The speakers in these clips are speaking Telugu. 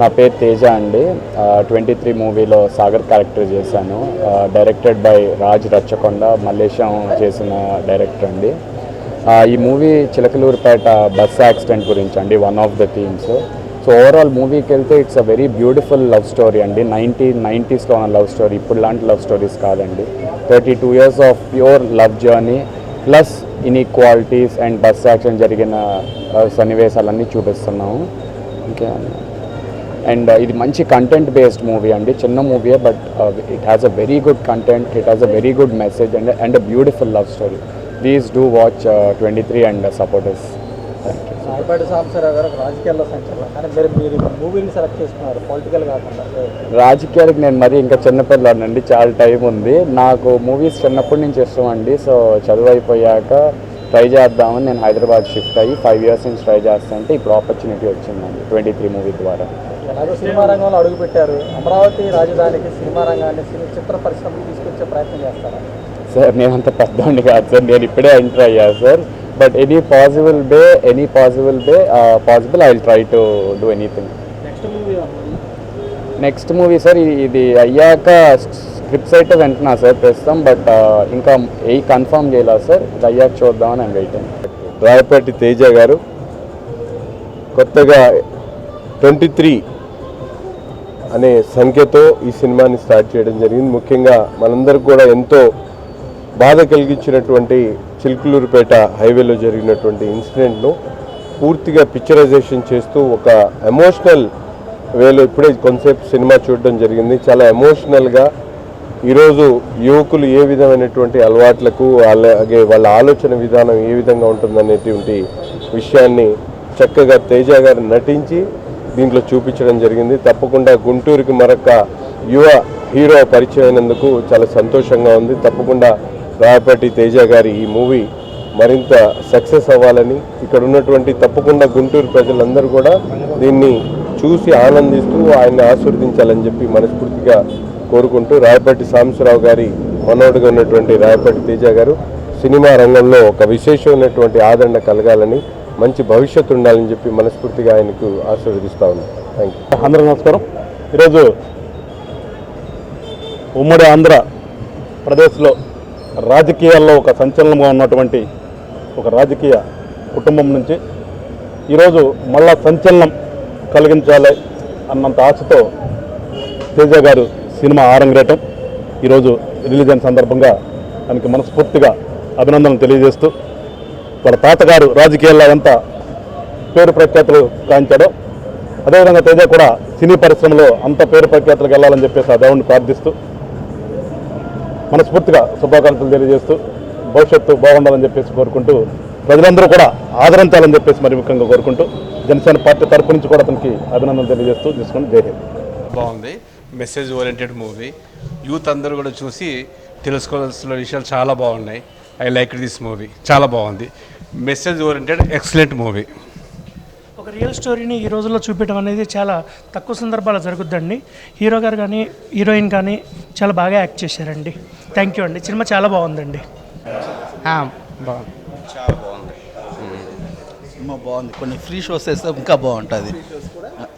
నా పేరు తేజ అండి. 23 మూవీలో సాగర్ క్యారెక్టర్ చేశాను. డైరెక్టెడ్ బై రాజ్ రచ్చకొండ, మల్లేశం చేసిన డైరెక్టర్ అండి. ఈ మూవీ చిలకలూరుపేట బస్ యాక్సిడెంట్ గురించి అండి, one of the themes. So overall మూవీకి వెళ్తే it's a very beautiful love story అండి. 1990స్లో ఉన్న లవ్ స్టోరీ, ఇప్పుడు లాంటి లవ్ స్టోరీస్ కాదండి. 32 years of pure love journey plus inequalities and bus accident జరిగిన సన్నివేశాలన్నీ చూపిస్తున్నాము. ఇంకా అండ్ ఇది మంచి కంటెంట్ బేస్డ్ మూవీ అండి. చిన్న మూవీయే, but it has a very good content, it has a very good message and a beautiful love story. Please do watch 23 and support us. Thank you. Rayapati Sambasivarao గారు రాజకీయాల్లో సంచలనం, కానీ మీరు మూవీని సెలెక్ట్ చేసుకున్నారు పొలిటికల్ కాకుండా. రాజకీయాలకు నేను మరీ ఇంకా చిన్నపిల్లాడినండి, చాలా టైం ఉంది. నాకు మూవీస్ చిన్నప్పటి నుంచి ఇష్టం అండి. సో చదువు అయిపోయాక ట్రై చేద్దామని నేను హైదరాబాద్ షిఫ్ట్ అయ్యి 5 years నుంచి ట్రై చేస్తానంటే ఇప్పుడు ఆపర్చునిటీ వచ్చిందండి 23 మూవీ ద్వారా. ఎలాగో సినిమా రంగంలో అడుగుపెట్టారు, అమరావతి రాజధానికి సినిమా రంగాన్ని చిత్ర పరిశ్రమకు తీసుకొచ్చే ప్రయత్నం చేస్తారా? సార్ నేను అంత పెద్దవాడిని కాదు సార్, నేను ఇప్పుడే ఎంటర్ అయ్యా sir. But any possible I will try to do anything. Next movie sir ఇది అయ్యాక స్క్రిప్ట్స్ అయితే వెంటనా సార్ తెస్తాం, బట్ ఇంకా కన్ఫర్మ్ చేయలేదు సార్. ఇది అయ్యాక చూద్దామని నేను వెయిటింగ్. రాయపాటి తేజ గారు కొత్తగా 23 అనే సంఖ్యతో ఈ సినిమాని స్టార్ట్ చేయడం జరిగింది. ముఖ్యంగా మనందరికి కూడా ఎంతో బాధ కలిగించినటువంటి చిలుకలూరుపేట హైవేలో జరిగినటువంటి ఇన్సిడెంట్ను పూర్తిగా పిక్చరైజేషన్ చేస్తూ ఒక ఎమోషనల్ వేలో ఇప్పుడే కొంతసేపు సినిమా చూడడం జరిగింది. చాలా ఎమోషనల్గా ఈరోజు యువకులు ఏ విధమైనటువంటి అలవాట్లకు, అలాగే వాళ్ళ ఆలోచన విధానం ఏ విధంగా ఉంటుందనేటువంటి విషయాన్ని చక్కగా తేజ గారు నటించి దీంట్లో చూపించడం జరిగింది. తప్పకుండా గుంటూరుకి మరొక యువ హీరో పరిచయం అయినందుకు చాలా సంతోషంగా ఉంది. తప్పకుండా రాయపాటి తేజ గారి ఈ మూవీ మరింత సక్సెస్ అవ్వాలని, ఇక్కడ ఉన్నటువంటి తప్పకుండా గుంటూరు ప్రజలందరూ కూడా దీన్ని చూసి ఆనందిస్తూ ఆయన్ని ఆశీర్వదించాలని చెప్పి మనస్ఫూర్తిగా కోరుకుంటూ, రాయపాటి సాంబశివరావు గారి మనోడుగా ఉన్నటువంటి రాయపాటి తేజ గారు సినిమా రంగంలో ఒక విశేషమైనటువంటి ఆదరణ కలగాలని, మంచి భవిష్యత్తు ఉండాలని చెప్పి మనస్ఫూర్తిగా ఆయనకు ఆశీర్వదిస్తా ఉన్నాను. Thank you. అందరూ నమస్కారం. ఈరోజు ఉమ్మడి ఆంధ్రప్రదేశ్లో రాజకీయాల్లో ఒక సంచలనంగా ఉన్నటువంటి ఒక రాజకీయ కుటుంబం నుంచి ఈరోజు మళ్ళా సంచలనం కలిగించాలి అన్నంత ఆశతో తేజ గారు సినిమా ఆరంగేయటం, ఈరోజు రిలీజ్ అయిన సందర్భంగా ఆయనకి మనస్ఫూర్తిగా అభినందనలు తెలియజేస్తూ, వాళ్ళ తాతగారు రాజకీయాల్లో ఎంత పేరు ప్రఖ్యాతులు కాంచాడో అదేవిధంగా తేజ కూడా సినీ పరిశ్రమలో అంత పేరు ప్రఖ్యాతులకు వెళ్ళాలని చెప్పేసి ఆ దేవుడిని ప్రార్థిస్తూ మనస్ఫూర్తిగా శుభాకాంక్షలు తెలియజేస్తూ భవిష్యత్తు బాగుండాలని చెప్పేసి కోరుకుంటూ, ప్రజలందరూ కూడా ఆదరించాలని చెప్పేసి మరి ముఖ్యంగా కోరుకుంటూ జనసేన పార్టీ తరపు నుంచి కూడా అతనికి అభినందనలు తెలియజేస్తూ తీసుకుని జై హింద్. బాగుంది, మెసేజ్ ఓరియంటెడ్ మూవీ. యూత్ అందరూ కూడా చూసి తెలుసుకోవాల్సిన విషయాలు చాలా బాగున్నాయి. ఐ లైక్ దిస్ మూవీ, చాలా బాగుంది. Message oriented excellent movie. ఒక రియల్ స్టోరీని ఈ రోజుల్లో చూపించడం అనేది చాలా తక్కువ సందర్భాల్లో జరుగుద్దండి. హీరో గారు కానీ హీరోయిన్ కానీ చాలా బాగా యాక్ట్ చేశారండి. థ్యాంక్ యూ అండి. సినిమా చాలా బాగుందండి. బాగుంది, చాలా బాగుంది సినిమా, బాగుంది. కొన్ని ఫ్రీ షోస్ వేస్తే ఇంకా బాగుంటుంది,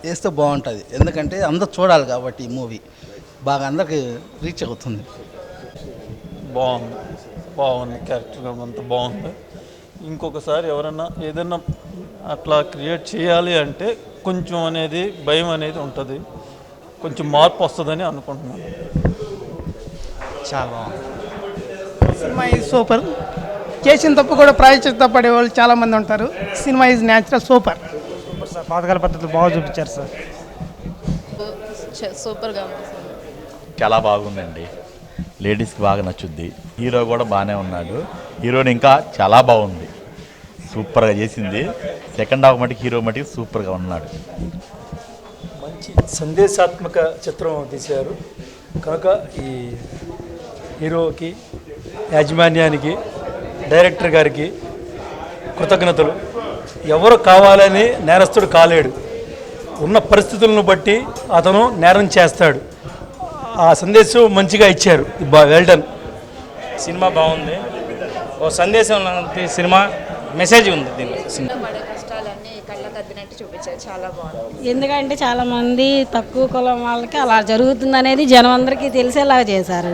వేస్తే బాగుంటుంది. ఎందుకంటే అందరు చూడాలి కాబట్టి ఈ మూవీ బాగా అందరికి రీచ్ అవుతుంది. బాగుంది క్యారెక్టర్ అంతా బాగుంది. ఇంకొకసారి ఎవరన్నా ఏదన్నా అట్లా క్రియేట్ చేయాలి అంటే కొంచెం అనేది భయం అనేది ఉంటుంది, కొంచెం మార్పు వస్తుందని అనుకుంటున్నాను. చాలా బాగుంది సినిమా. Is super. చేసిన తప్పు కూడా ప్రాయశ్చిత్త పడే వాళ్ళు చాలామంది ఉంటారు. Cinema is natural. Super sir, పాతకాల పద్ధతులు బాగా చూపించారు సార్. సూపర్గా ఉంది. చాలా బాగుందండి, లేడీస్కి బాగా నచ్చుద్ది. హీరో కూడా బాగానే ఉన్నాడు, హీరోయిన్ ఇంకా చాలా బాగుంది, సూపర్గా చేసింది. సెకండ్ హాఫ్ మటుకు హీరో మటుకు సూపర్గా ఉన్నాడు. మంచి సందేశాత్మక చిత్రం తీశారు కనుక ఈ హీరోకి, యాజమాన్యానికి, డైరెక్టర్ గారికి కృతజ్ఞతలు. ఎవరు కావాలని నేరస్తుడు కాలేడు, ఉన్న పరిస్థితులను బట్టి అతను నేరం చేస్తాడు. ఆ సందేశం మంచిగా ఇచ్చారు. Well done. సినిమా బాగుంది, ఓ సందేశం సినిమా, మెసేజ్ ఉంది దీనిలో. పడే కష్టాలన్నీ కళ్ళకద్దినట్టు చూపించినట్టు చూపించారు, చాలా బాగుంది. ఎందుకంటే చాలామంది తక్కువ కులం వాళ్ళకి అలా జరుగుతుంది అనేది జనం అందరికీ తెలిసేలాగా చేశారు.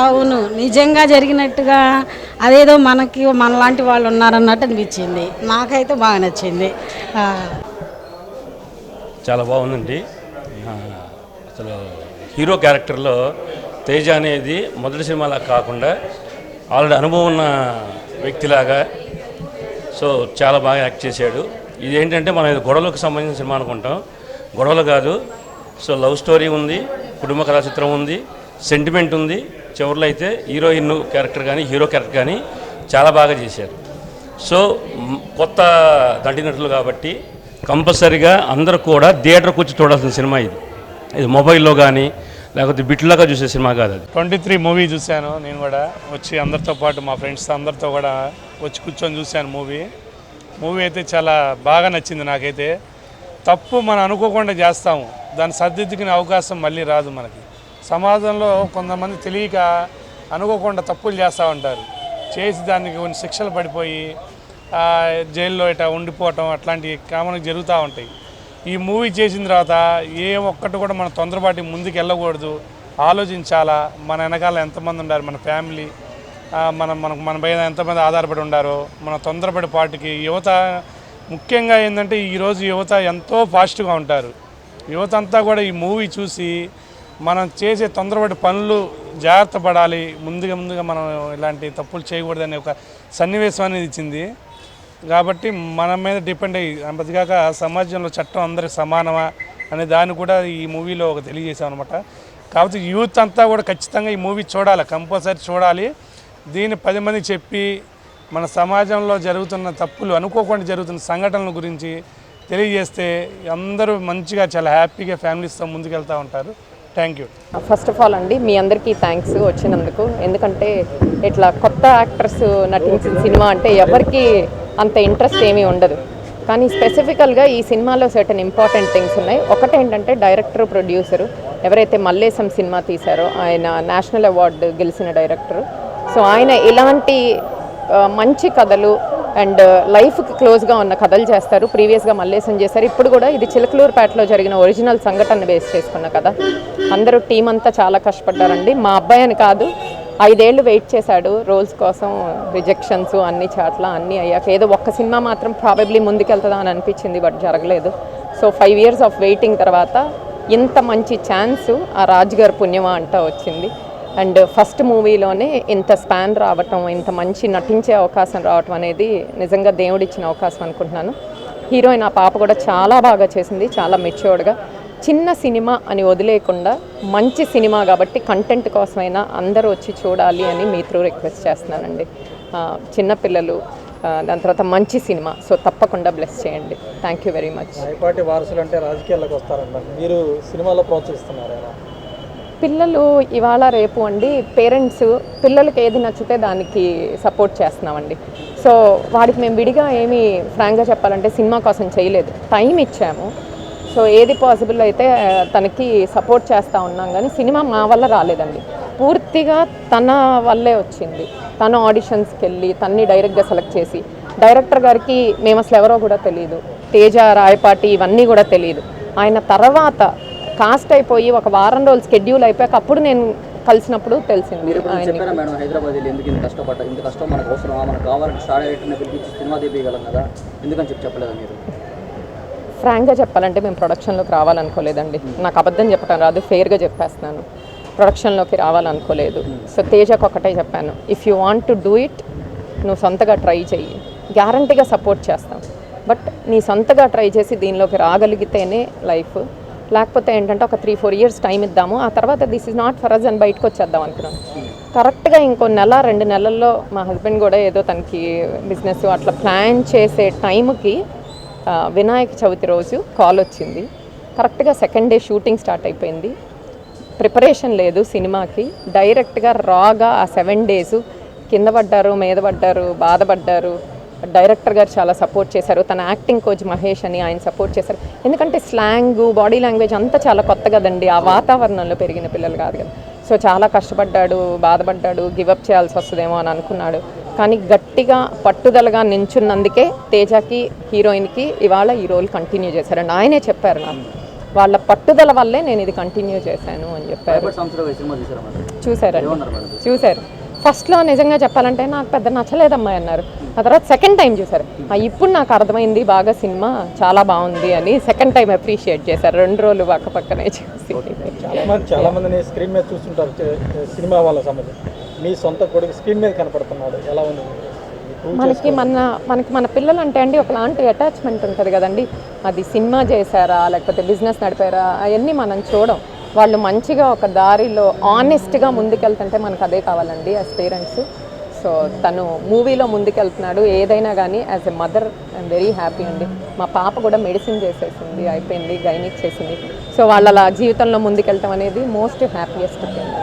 అవును, నిజంగా జరిగినట్టుగా అదేదో మనలాంటి వాళ్ళు ఉన్నారన్నట్టు అనిపించింది. నాకైతే బాగా నచ్చింది. చాలా బాగుందండి. అసలు హీరో క్యారెక్టర్లో తేజ అనేది మొదటి సినిమాలా కాకుండా ఆల్రెడీ అనుభవం ఉన్న వ్యక్తిలాగా సో చాలా బాగా యాక్ట్ చేశాడు. ఇదేంటంటే మనం ఇది గొడవలకు సంబంధించిన సినిమా అనుకుంటాం, గొడవలు కాదు. సో లవ్ స్టోరీ ఉంది, కుటుంబ కథా చిత్రం ఉంది, సెంటిమెంట్ ఉంది. చివరిలో అయితే హీరోయిన్ క్యారెక్టర్ కానీ హీరో క్యారెక్టర్ కానీ చాలా బాగా చేశారు. సో కొత్త నటీనటులు కాబట్టి కంపల్సరీగా అందరూ కూడా థియేటర్కి వచ్చి చూడాల్సిన సినిమా ఇది మొబైల్లో కానీ లేకపోతే బిట్లాగా చూసే సినిమా కాదు. అది 23 మూవీ చూశాను. నేను కూడా వచ్చి అందరితో పాటు మా ఫ్రెండ్స్ అందరితో కూడా వచ్చి కూర్చొని చూశాను మూవీ అయితే చాలా బాగా నచ్చింది నాకైతే. తప్పు మనం అనుకోకుండా చేస్తాము, దాన్ని సర్దిద్దుకునే అవకాశం మళ్ళీ రాదు మనకి. సమాజంలో కొంతమంది తెలియక అనుకోకుండా తప్పులు చేస్తూ ఉంటారు, చేసి దానికి కొన్ని శిక్షలు పడిపోయి జైల్లో ఇట్లా ఉండిపోవటం అట్లాంటివి కామన్గా జరుగుతూ ఉంటాయి. ఈ మూవీ చేసిన తర్వాత ఏ ఒక్కటి కూడా మనం తొందరపాటి ముందుకు వెళ్ళకూడదు, ఆలోచించాలా. మన వెనకాల ఎంతమంది ఉన్నారు, మన ఫ్యామిలీ, మన పైన ఎంతమంది ఆధారపడి ఉండారో. మన తొందరపడి పాటికి యువత ముఖ్యంగా ఏంటంటే ఈరోజు యువత ఎంతో ఫాస్ట్గా ఉంటారు. యువత అంతా కూడా ఈ మూవీ చూసి మనం చేసే తొందరపడి పనులు జాగ్రత్త పడాలి, ముందుగా మనం ఇలాంటి తప్పులు చేయకూడదనే ఒక సన్నివేశం అనేది ఇచ్చింది. కాబట్టి మన మీద డిపెండ్ అయ్యి అంతగాక సమాజంలో చట్టం అందరికి సమానమా అనే దాన్ని కూడా ఈ మూవీలో ఒక తెలియజేసాం అనమాట. కాబట్టి యూత్ అంతా కూడా ఖచ్చితంగా ఈ మూవీ చూడాలి, కంపల్సరీ చూడాలి. దీన్ని 10 మందికి చెప్పి మన సమాజంలో జరుగుతున్న తప్పులు, అనుకోకుండా జరుగుతున్న సంఘటనల గురించి తెలియజేస్తే అందరూ మంచిగా చాలా హ్యాపీగా ఫ్యామిలీస్తో ముందుకెళ్తూ ఉంటారు. Thank you. First of all అండి, మీ అందరికీ థ్యాంక్స్ వచ్చినందుకు. ఎందుకంటే ఇట్లా కొత్త యాక్టర్స్ నటించిన సినిమా అంటే ఎవరికి అంత ఇంట్రెస్ట్ ఏమీ ఉండదు. కానీ స్పెసిఫికల్గా ఈ సినిమాలో సర్టన్ ఇంపార్టెంట్ థింగ్స్ ఉన్నాయి. ఒకటేంటంటే డైరెక్టర్, ప్రొడ్యూసరు ఎవరైతే మల్లేశం సినిమా తీశారో ఆయన నేషనల్ అవార్డు గెలిచిన డైరెక్టరు. సో ఆయన ఇలాంటి మంచి కథలు అండ్ లైఫ్కి క్లోజ్గా ఉన్న కథలు చేస్తారు. ప్రీవియస్గా మల్లేశం చేశారు, ఇప్పుడు కూడా ఇది చిలకలూరుపేటలో జరిగిన ఒరిజినల్ సంఘటన బేస్ చేసుకున్న కథ. అందరూ టీం అంతా చాలా కష్టపడ్డారండి. మా అబ్బాయి అని కాదు, 5 ఏళ్ళు వెయిట్ చేశాడు రోల్స్ కోసం, రిజెక్షన్స్ అన్ని చాట్ల అన్నీ అయ్యాక ఏదో ఒక్క సినిమా మాత్రం ప్రాబబ్లీ ముందుకెళ్తుందా అని అనిపించింది, బట్ జరగలేదు. సో 5 years ఆఫ్ వెయిటింగ్ తర్వాత ఇంత మంచి ఛాన్సు ఆ రాజు గారి పుణ్యమా అంటా వచ్చింది. అండ్ ఫస్ట్ మూవీలోనే ఇంత స్పాన్ రావటం, ఇంత మంచి నటించే అవకాశం రావటం అనేది నిజంగా దేవుడిచ్చిన అవకాశం అనుకుంటున్నాను. హీరోయిన్ ఆ పాప కూడా చాలా బాగా చేసింది, చాలా మెచ్యూర్డ్గా. చిన్న సినిమా అని వదిలేయకుండా మంచి సినిమా కాబట్టి కంటెంట్ కోసమైనా అందరూ వచ్చి చూడాలి అని మీ త్రూ రిక్వెస్ట్ చేస్తున్నానండి. చిన్నపిల్లలు, దాని తర్వాత మంచి సినిమా, సో తప్పకుండా బ్లెస్ చేయండి. Thank you very much. Rayapati వారసులు అంటే రాజకీయాల్లోకి వస్తారంటారు, మీరు సినిమాలో ప్రోత్సహిస్తున్నారు. పిల్లలు ఇవాళ రేపు అండి, పేరెంట్స్ పిల్లలకి ఏది నచ్చితే దానికి సపోర్ట్ చేస్తున్నామండి. సో వాడికి మేము విడిగా ఏమీ ఫ్రాంక్గా చెప్పాలంటే సినిమా కోసం చేయలేదు, టైం ఇచ్చాము. సో ఏది పాసిబుల్ అయితే తనకి సపోర్ట్ చేస్తూ ఉన్నాం. కానీ సినిమా మా వల్ల రాలేదండి, పూర్తిగా తన వల్లే వచ్చింది. తను ఆడిషన్స్కి వెళ్ళి తన్ని డైరెక్ట్గా సెలెక్ట్ చేసి, డైరెక్టర్ గారికి మేము అసలు ఎవరో కూడా తెలియదు, తేజ, రాయపాటి ఇవన్నీ కూడా తెలియదు. ఆయన తర్వాత కాస్ట్ అయిపోయి ఒక వారం రోజులు స్కెడ్యూల్ అయిపోయాక అప్పుడు నేను కలిసినప్పుడు తెలిసింది. హైదరాబాద్ ఎందుకు ఇంత కష్టపడ్డా, ఇంత కష్టం మనకు అవసరమా, మనకు కావాలంటే స్టార్ డైరెక్టర్ని పిలిపించి సినిమా తీయగలం కదా, ఎందుకని చెప్పలేదా మీరు? ఫ్రాంక్గా చెప్పాలంటే మేము ప్రొడక్షన్లోకి రావాలనుకోలేదండి. నాకు అబద్ధం చెప్పడం రాదు, ఫెయిర్గా చెప్పేస్తున్నాను. ప్రొడక్షన్లోకి రావాలనుకోలేదు. సో తేజకు ఒకటే చెప్పాను, if you want to do it, నువ్వు సొంతగా ట్రై చెయ్యి, గ్యారంటీగా సపోర్ట్ చేస్తాం. బట్ నీ సొంతగా ట్రై చేసి దీనిలోకి రాగలిగితేనే లైఫ్, లేకపోతే ఏంటంటే ఒక 3-4 years టైం ఇద్దాము, ఆ తర్వాత this is not for us అని బయటకు వచ్చేద్దాం అనుకున్నాను. కరెక్ట్గా ఇంకో 1-2 నెలల్లో మా హస్బెండ్ కూడా ఏదో తనకి బిజినెస్ అట్లా ప్లాన్ చేసే టైంకి వినాయక చవితి రోజు కాల్ వచ్చింది. కరెక్ట్గా 2nd day షూటింగ్ స్టార్ట్ అయిపోయింది. ప్రిపరేషన్ లేదు సినిమాకి, డైరెక్ట్గా రాగా ఆ 7 days కింద పడ్డారు, మీద పడ్డారు, బాధపడ్డారు. డైరెక్టర్ గారు చాలా సపోర్ట్ చేశారు, తన యాక్టింగ్ కోచ్ మహేష్ అని ఆయన సపోర్ట్ చేశారు. ఎందుకంటే స్లాంగ్, బాడీ లాంగ్వేజ్ అంతా చాలా కొత్త కదండి, ఆ వాతావరణంలో పెరిగిన పిల్లలు కాదు కదా. సో చాలా కష్టపడ్డాడు, బాధపడ్డాడు, గివప్ చేయాల్సి వస్తుందేమో అని అనుకున్నాడు. కానీ గట్టిగా పట్టుదలగా నించున్నందుకే తేజకి హీరోయిన్కి ఇవాళ ఈ రోల్ కంటిన్యూ చేశారండి. ఆయనే చెప్పారు నాకు, వాళ్ళ పట్టుదల వల్లే నేను ఇది కంటిన్యూ చేశాను అని చెప్పారు. చూశారు. ఫస్ట్లో నిజంగా చెప్పాలంటే నాకు పెద్ద నచ్చలేదమ్మా అన్నారు. ఆ తర్వాత సెకండ్ టైం చూసారు, ఇప్పుడు నాకు అర్థమైంది బాగా సినిమా చాలా బాగుంది అని సెకండ్ టైం అప్రిషియేట్ చేశారు. 2 రోజులు పక్కనే చూసి. చాలా మందిని స్క్రీన్ మీద చూస్తుంటారు సినిమా వాళ్ళ సంబంధం. మీ సొంత కొడుకు స్క్రీన్ మీద కనపడుతున్నాడు, ఎలా ఉంది? మనకి మన పిల్లలు అంటే అండి ఒకలాంటి అటాచ్మెంట్ ఉంటుంది కదండి. అది సినిమా చేశారా లేకపోతే బిజినెస్ నడిపారా అవన్నీ మనం చూడం. వాళ్ళు మంచిగా ఒక దారిలో ఆనెస్ట్గా ముందుకెళ్తుంటే మనకు అదే కావాలండి యాజ్ పేరెంట్స్. సో తను మూవీలో ముందుకెళ్తున్నాడు. ఏదైనా కానీ as a mother I'm very happy అండి. మా పాప కూడా మెడిసిన్ చేసేసింది, అయిపోయింది, గైనిక్ చేసింది. సో వాళ్ళ జీవితంలో ముందుకెళ్ళటం అనేది మోస్ట్ హ్యాపీయెస్ట్ థింగ్ అండి.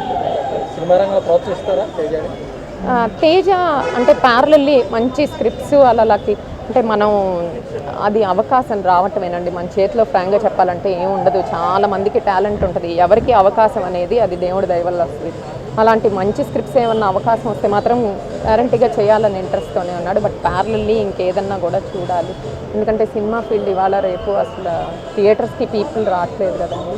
సినిమా రంగంలో ప్రోత్సహిస్తారా తేజని? తేజ అంటే ప్యారలల్లీ మంచి స్క్రిప్ట్స్ అలాకి అంటే మనం అది అవకాశం రావటమేనండి. మన చేతిలో ఫ్రాంక్గా చెప్పాలంటే ఏం ఉండదు. చాలా మందికి టాలెంట్ ఉంటుంది, ఎవరికి అవకాశం అనేది అది దేవుడి దయ వల్ల వస్తుంది. అలాంటి మంచి స్క్రిప్ట్స్ ఏమన్నా అవకాశం వస్తే మాత్రం గ్యారంటీగా చేయాలని ఇంట్రెస్ట్తోనే ఉన్నాడు. బట్ ప్యారలల్లీ ఇంకేదన్నా కూడా చూడాలి. ఎందుకంటే సినిమా ఫీల్డ్ ఇవాళ రేపు అసలు థియేటర్స్కి పీపుల్ రావట్లేదు కదండి.